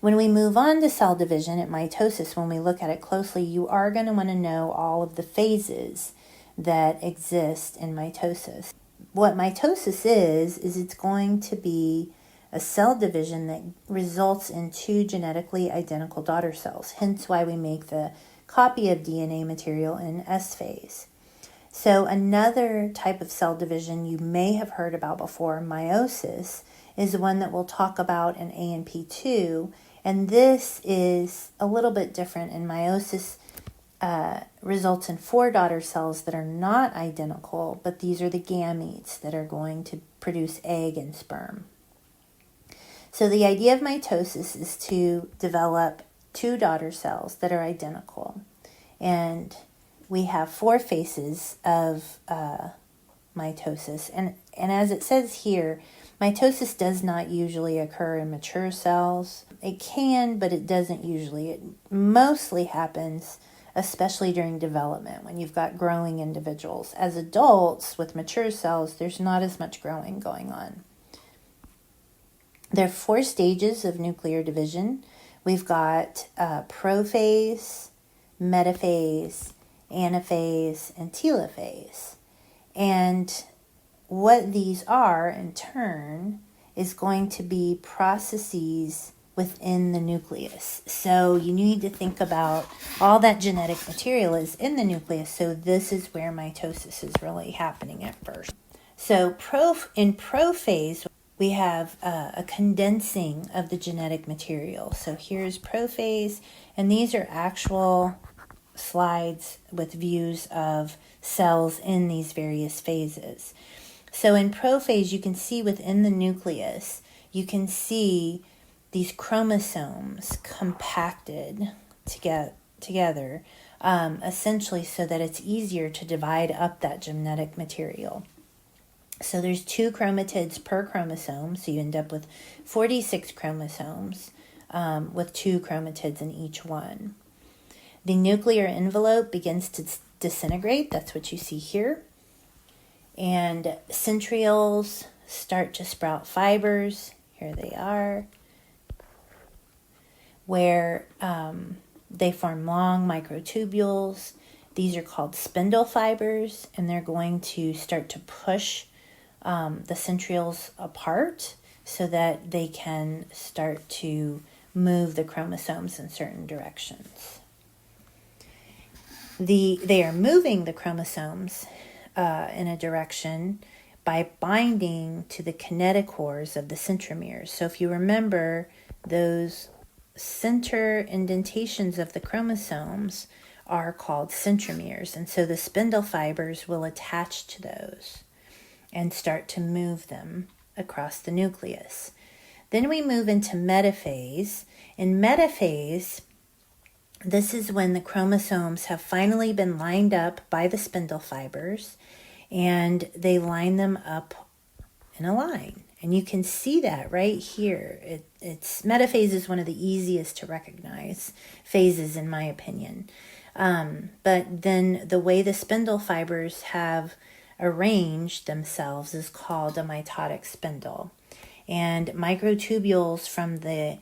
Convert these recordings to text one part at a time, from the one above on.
When we move on to cell division at mitosis, when we look at it closely, you are going to want to know all of the phases that exist in mitosis. What mitosis is it's going to be a cell division that results in two genetically identical daughter cells, hence why we make the copy of DNA material in S phase. So another type of cell division you may have heard about before, meiosis, is one that we'll talk about in ANP2, and this is a little bit different. And meiosis results in 4 daughter cells that are not identical, but these are the gametes that are going to produce egg and sperm. So the idea of mitosis is to develop 2 daughter cells that are identical. And we have 4 phases of mitosis. And as it says here, mitosis does not usually occur in mature cells. It can, but it doesn't usually. It mostly happens, especially during development, when you've got growing individuals. As adults with mature cells, there's not as much growing going on. There are 4 stages of nuclear division. We've got prophase, metaphase, anaphase, and telophase. And what these are, in turn, is going to be processes within the nucleus. So you need to think about all that genetic material is in the nucleus. So this is where mitosis is really happening at first. So in prophase, we have a condensing of the genetic material. So here's prophase, and these are actual slides with views of cells in these various phases. So in prophase, you can see within the nucleus, you can see these chromosomes compacted together, essentially so that it's easier to divide up that genetic material. So there's 2 chromatids per chromosome, so you end up with 46 chromosomes with 2 chromatids in each one. The nuclear envelope begins to disintegrate. That's what you see here. And centrioles start to sprout fibers. Here they are, where they form long microtubules. These are called spindle fibers, and they're going to start to push the centrioles apart so that they can start to move the chromosomes in certain directions. They are moving the chromosomes in a direction by binding to the kinetochores of the centromeres. So if you remember, those center indentations of the chromosomes are called centromeres. And so the spindle fibers will attach to those and start to move them across the nucleus. Then we move into metaphase. In metaphase, this is when the chromosomes have finally been lined up by the spindle fibers, and they line them up in a line. And you can see that right here. It's metaphase is one of the easiest to recognize phases, in my opinion. But then the way the spindle fibers have arranged themselves is called a mitotic spindle. And microtubules from the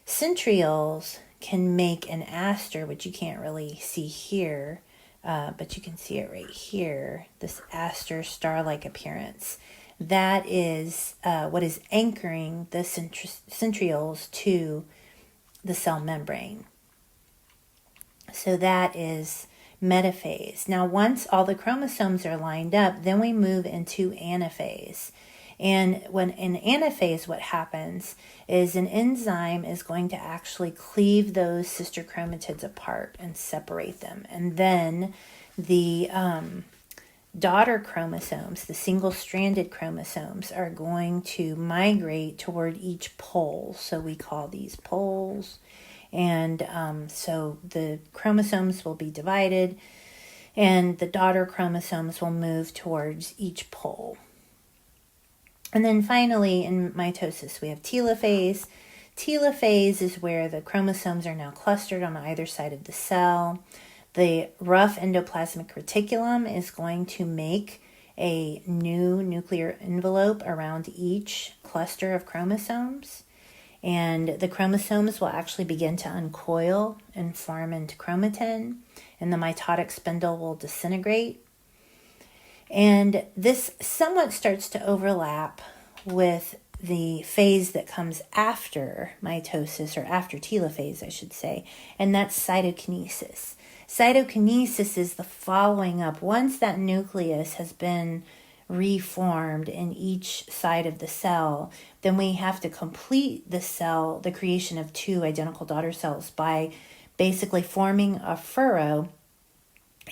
centrioles can make an aster, which you can't really see here, but you can see it right here, this aster star-like appearance. That is what is anchoring the centrioles to the cell membrane. So that is metaphase. Now, once all the chromosomes are lined up, then we move into anaphase. And when in anaphase, what happens is an enzyme is going to actually cleave those sister chromatids apart and separate them. And then the daughter chromosomes, the single-stranded chromosomes, are going to migrate toward each pole. So we call these poles. And so the chromosomes will be divided, and the daughter chromosomes will move towards each pole. And then finally, in mitosis, we have telophase. Telophase is where the chromosomes are now clustered on either side of the cell. The rough endoplasmic reticulum is going to make a new nuclear envelope around each cluster of chromosomes. And the chromosomes will actually begin to uncoil and form into chromatin, and the mitotic spindle will disintegrate. And this somewhat starts to overlap with the phase that comes after mitosis, or after telophase, I should say, and that's cytokinesis. Cytokinesis is the following up. Once that nucleus has been reformed in each side of the cell, then we have to complete the cell, the creation of two identical daughter cells, by basically forming a furrow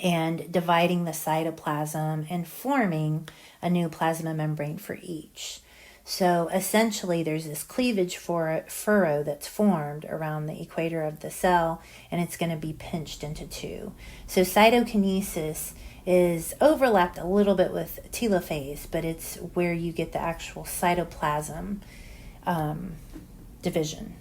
and dividing the cytoplasm and forming a new plasma membrane for each. So essentially there's this cleavage furrow that's formed around the equator of the cell, and it's going to be pinched into two. So cytokinesis is overlapped a little bit with telophase, but it's where you get the actual cytoplasm division.